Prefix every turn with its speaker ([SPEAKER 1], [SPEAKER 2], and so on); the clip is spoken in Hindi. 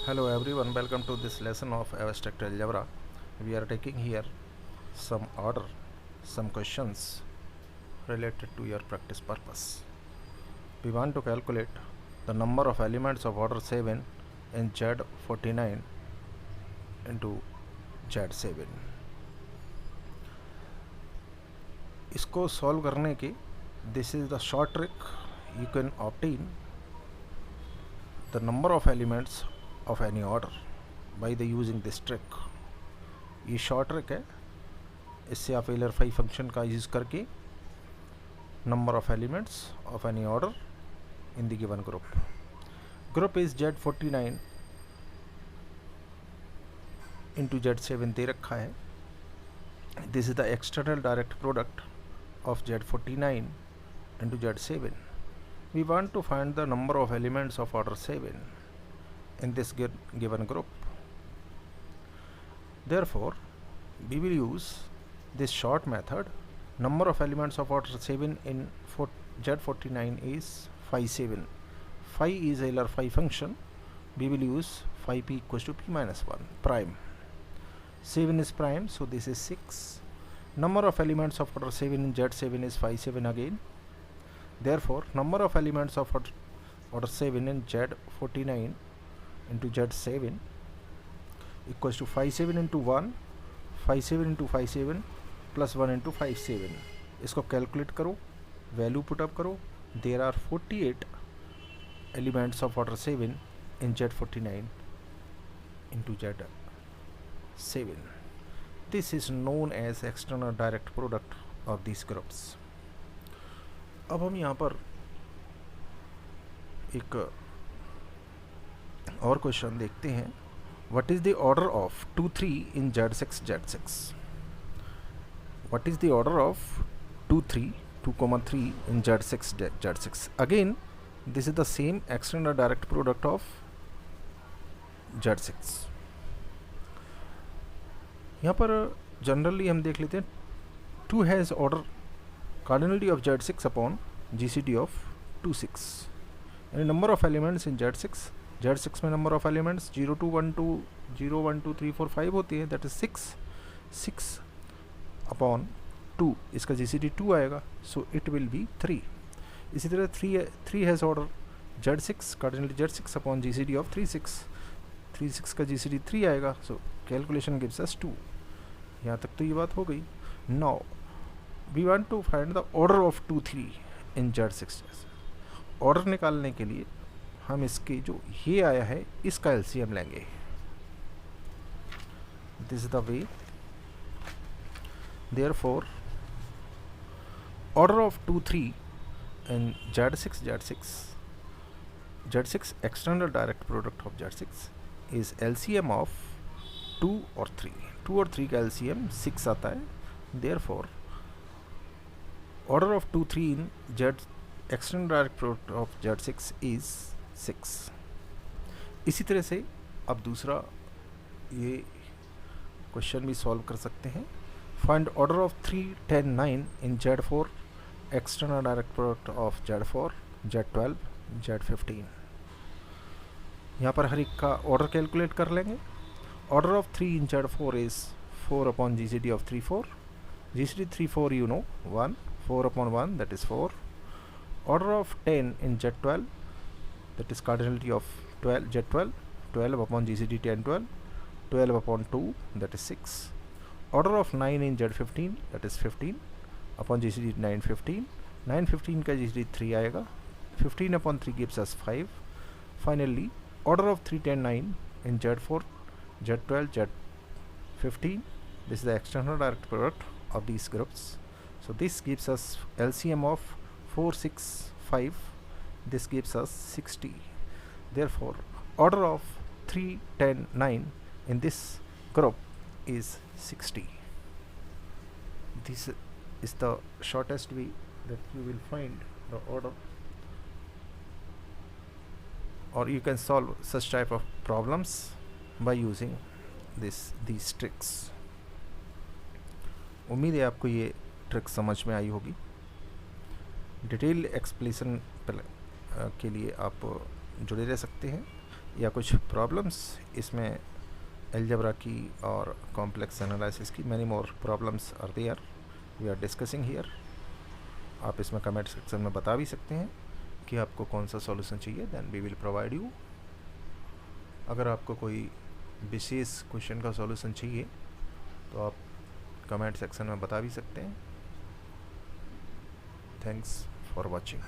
[SPEAKER 1] Hello everyone, welcome to this lesson of abstract algebra. We are taking here some order, some questions related to your practice purpose. We want to calculate the number of elements of order 7 in Z49 into Z7. इसको सॉल्व करने की this is the short trick. You can obtain the number of elements of any order by the using this trick. ये शॉर्ट ट्रिक है, इससे आप टेलर फाई फंक्शन का यूज़ करके number of elements of any order in the given group is Z49 into Z7 दे रखा है. This is the external direct product of Z49 into Z7. We want to find the number of elements of order 7 in this given group. Therefore, we will use this short method. Number of elements of order 7 in Z49 is phi 7. Phi is Euler phi function. We will use phi p equals to p minus 1 prime. 7 is prime, so this is 6. Number of elements of order 7 in Z7 is phi 7 again. Therefore, number of elements of order 7 in Z49 into Z7 equals to phi 7 into 1, phi 7 into phi 7 plus 1 into phi 7. इसको कैलकुलेट करो, वैल्यू पुटअप करो. There are 48 elements of order 7 in Z49 into Z7. This is known as external direct product of these groups. अब हम यहाँ पर एक और क्वेश्चन देखते हैं. What is the order of 2 3 in Z6 Z6. What is the order of 2 3 in Z6 Z6. Again this is the same external direct product of Z6. यहाँ पर जनरली हम देख लेते हैं 2 has order cardinality of Z6 upon GCD of 2 6. यानी number of elements in Z6 में नंबर ऑफ एलिमेंट्स 0 2 1 2 0 1 2 3 4 5 होती है. That is 6 upon 2. इसका GCD 2 आएगा, सो इट विल बी 3. इसी तरह 3 has order Z6 cardinality Z6 upon GCD of 3 6. 3 6 का GCD 3 आएगा, सो कैलकुलेशन गिव्स अस 2. यहाँ तक तो ये बात हो गई. Now we want to find the order of 2 3 in Z6. Order निकालने के लिए हम इसके जो ये आया है इसका एलसीएम लेंगे. This is the way. Therefore order of 2 3 in Z6 external direct product of Z6 is LCM of 2 और 3. 2 और 3 का एलसीएम 6 आता है. Therefore order of 2 3 in external direct product of Z6 is 6. इसी तरह से अब दूसरा ये क्वेश्चन भी सॉल्व कर सकते हैं. Find order of 3 10 9 in Z4 external direct product of Z4 Z12 Z15. यहाँ पर हर एक का ऑर्डर कैलकुलेट कर लेंगे. Order of 3 in Z4 is 4 upon GCD of 3 4. GCD 3 4 you know 1. 4 upon 1 that is 4. Order of 10 in Z12, that is cardinality of 12 Z12, 12 upon GCD 10 12, 12 upon 2 that is 6. Order of 9 in Z15, that is 15 upon GCD 9 15. 9 15 का GCD 3 आएगा. 15 upon 3 gives us 5. Finally order of 3 10 9 in Z4 Z12 Z15. This is the external direct product of these groups. So this gives us LCM of 4 6 5. This gives us 60. Therefore order of 3 10 9 in this group is 60. This is the shortest way that you will find the order, or you can solve such type of problems by using these tricks. उम्मीद है आपको ये ट्रिक समझ में आई होगी. डिटेल एक्सप्लेनेशन के लिए आप जुड़े रह सकते हैं. या कुछ प्रॉब्लम्स इसमें अलजेब्रा की और कॉम्प्लेक्स एनालिसिस की, many more problems are there we are discussing here. आप इसमें कमेंट सेक्शन में बता भी सकते हैं कि आपको कौन सा सॉल्यूशन चाहिए, then we will provide you. अगर आपको कोई विशेष क्वेश्चन का सॉल्यूशन चाहिए तो आप कमेंट सेक्शन में बता भी सकते हैं। Thanks for watching.